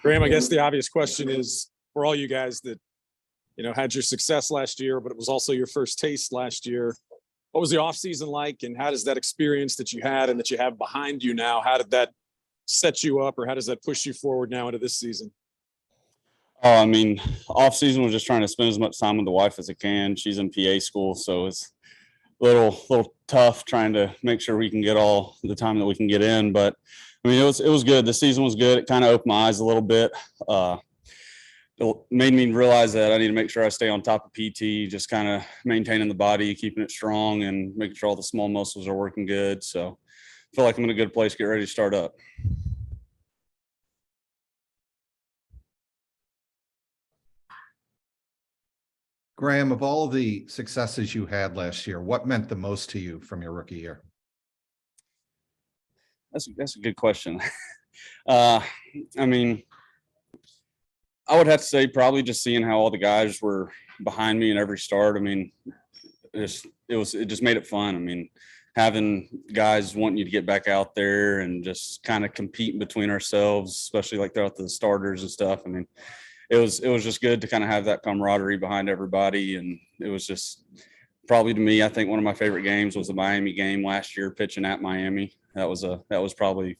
Graham, I guess the obvious question is for all you guys that, had your success last year, but it was also your first taste last year. What was the offseason like, and how does that experience that you had and that you have behind you now, how did that set you up, or how does that push you forward now into this season? Offseason was just trying to spend as much time with the wife as I can. She's in PA school, so it's a little tough trying to make sure we can get all the time that we can get in. But it was good. The season was good. It kind of opened my eyes a little bit. It made me realize that I need to make sure I stay on top of PT, just kind of maintaining the body, keeping it strong, and making sure all the small muscles are working good. So I feel like I'm in a good place to get ready to start up. Graham, of all the successes you had last year, what meant the most to you from your rookie year? That's a good question. I would have to say probably just seeing how all the guys were behind me in every start. It just made it fun. Having guys wanting you to get back out there and just kind of competing between ourselves, especially like throughout the starters and stuff. It was just good to kind of have that camaraderie behind everybody. And it was just probably, to me, I think one of my favorite games was the Miami game last year, pitching at Miami. That was probably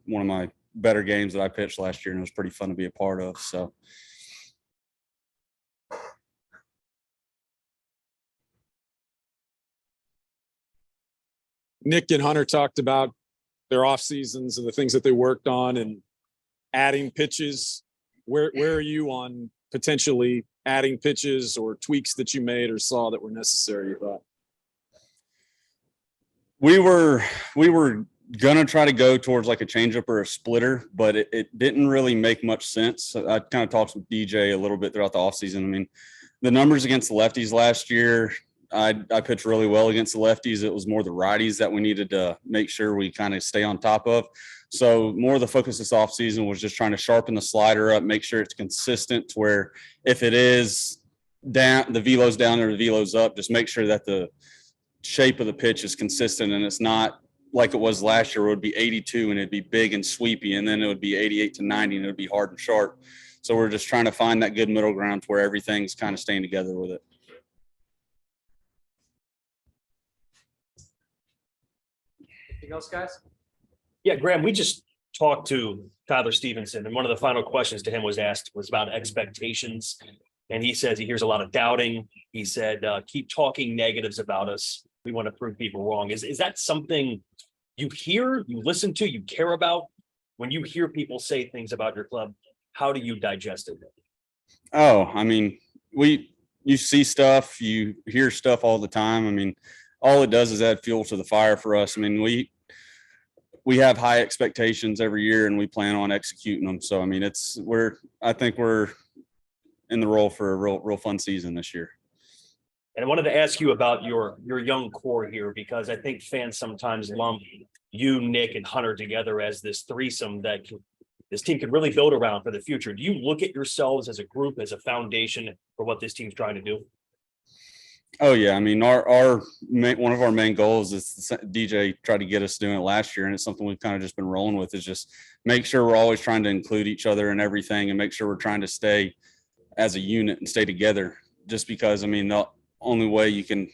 one of my better games that I pitched last year, and it was pretty fun to be a part of. So. Nick and Hunter talked about their off seasons and the things that they worked on and adding pitches. Where are you on potentially adding pitches or tweaks that you made or saw that were necessary, you thought? We were gonna try to go towards like a changeup or a splitter, but it didn't really make much sense. I kind of talked with DJ a little bit throughout the offseason. The numbers against the lefties last year, I pitched really well against the lefties. It was more the righties that we needed to make sure we kind of stay on top of. So more of the focus this offseason was just trying to sharpen the slider up, make sure it's consistent to where if it is down, the velo's down or the velo's up, just make sure that the shape of the pitch is consistent and it's not like it was last year where it would be 82 and it'd be big and sweepy, and then it would be 88 to 90 and it would be hard and sharp. So we're just trying to find that good middle ground where everything's kind of staying together with it. Anything else, guys? Yeah, Graham, we just talked to Tyler Stevenson, and one of the final questions to him was about expectations. And he says he hears a lot of doubting. He said, keep talking negatives about us. We want to prove people wrong. Is that something you hear, you listen to, you care about? When you hear people say things about your club, how do you digest it? You see stuff, you hear stuff all the time. All it does is add fuel to the fire for us. We have high expectations every year and we plan on executing them. So, I think we're in the role for a real fun season this year. And I wanted to ask you about your young core here, because I think fans sometimes lump you, Nick, and Hunter together as this threesome that this team could really build around for the future. Do you look at yourselves as a group, as a foundation for what this team's trying to do? Oh yeah, one of our main goals is DJ tried to get us doing it last year, and it's something we've kind of just been rolling with. Is just make sure we're always trying to include each other in everything, and make sure we're trying to stay as a unit and stay together. Just because the only way you can,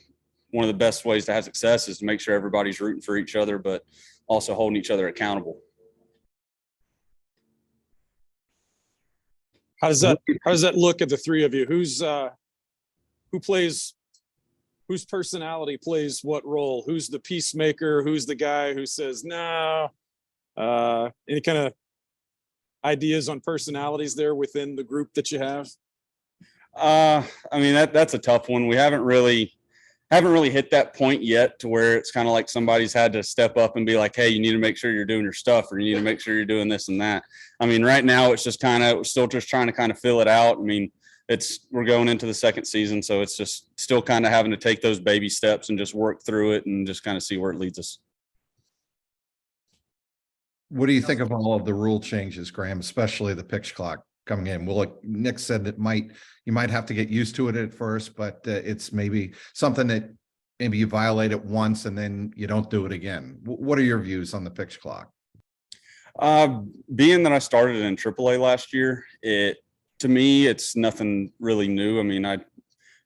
one of the best ways to have success is to make sure everybody's rooting for each other, but also holding each other accountable. How does that look at the three of you? Whose personality plays what role? Who's the peacemaker? Who's the guy who says no? Any kind of ideas on personalities there within the group that you have? That's a tough one. We haven't really hit that point yet to where it's kind of like somebody's had to step up and be like, hey, you need to make sure you're doing your stuff, or you need to make sure you're doing this and that. Right now it's just we're still just trying to kind of fill it out. We're going into the second season, so it's just still kind of having to take those baby steps and just work through it and just kind of see where it leads us. What do you think of all of the rule changes, Graham, especially the pitch clock coming in? Nick said that you might have to get used to it at first, but it's maybe something that maybe you violate it once and then you don't do it again. What are your views on the pitch clock? Being that I started in AAA last year, to me, it's nothing really new. I mean, I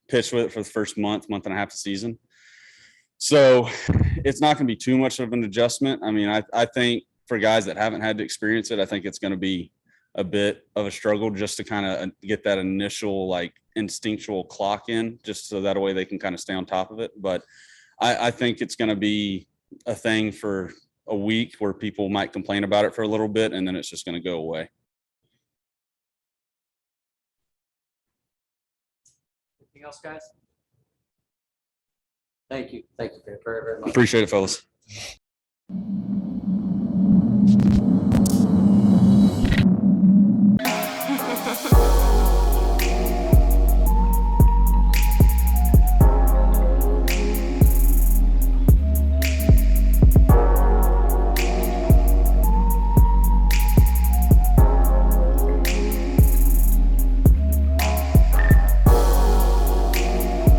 pitched with it for the first month and a half of the season. So it's not going to be too much of an adjustment. I mean, I think for guys that haven't had to experience it, I think it's going to be a bit of a struggle just to kind of get that initial like instinctual clock in, just so that way they can kind of stay on top of it. But I think it's going to be a thing for a week where people might complain about it for a little bit, and then it's just going to go away. Anything else, guys? Thank you. Thank you very, very much. Appreciate it, fellas.